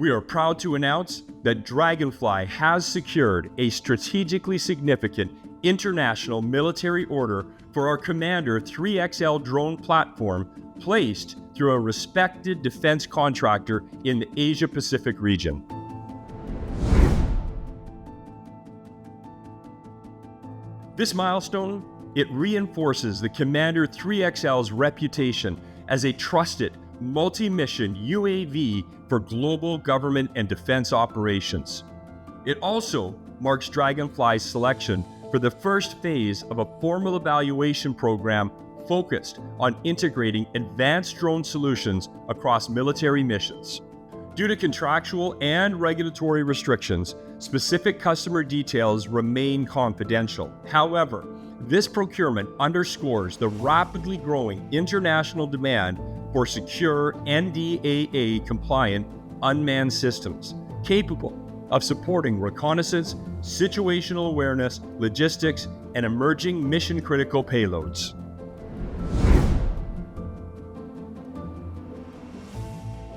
We are proud to announce that Draganfly has secured a strategically significant international military order for our Commander 3XL drone platform placed through a respected defense contractor in the Asia-Pacific region. This milestone, it reinforces the Commander 3XL's reputation as a trusted, multi-mission UAV for global government and defense operations. It also marks Draganfly's selection for the first phase of a formal evaluation program focused on integrating advanced drone solutions across military missions. Due to contractual and regulatory restrictions, specific customer details remain confidential. However, this procurement underscores the rapidly growing international demand for secure NDAA-compliant unmanned systems capable of supporting reconnaissance, situational awareness, logistics, and emerging mission-critical payloads.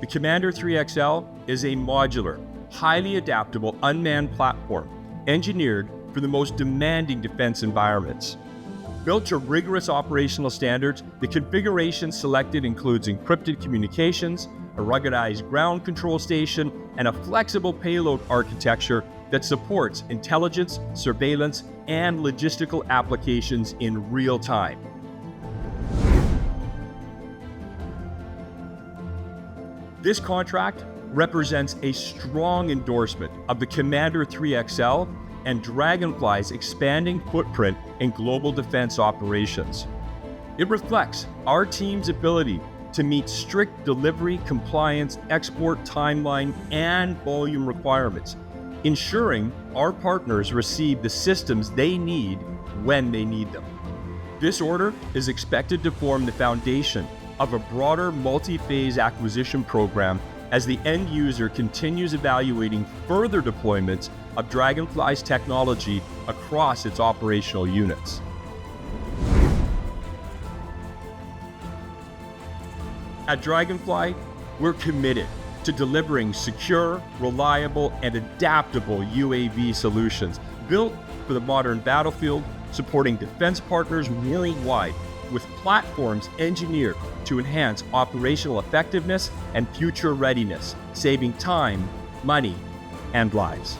The Commander 3XL is a modular, highly adaptable unmanned platform engineered for the most demanding defense environments. Built to rigorous operational standards, the configuration selected includes encrypted communications, a ruggedized ground control station, and a flexible payload architecture that supports intelligence, surveillance, and logistical applications in real time. This contract represents a strong endorsement of the Commander 3XL and Draganfly's expanding footprint in global defense operations. It reflects our team's ability to meet strict delivery, compliance, export timeline, and volume requirements, ensuring our partners receive the systems they need when they need them. This order is expected to form the foundation of a broader multi-phase acquisition program as the end user continues evaluating further deployments of Draganfly's technology across its operational units. At Draganfly, we're committed to delivering secure, reliable, and adaptable UAV solutions built for the modern battlefield, supporting defense partners worldwide with platforms engineered to enhance operational effectiveness and future readiness, saving time, money, and lives.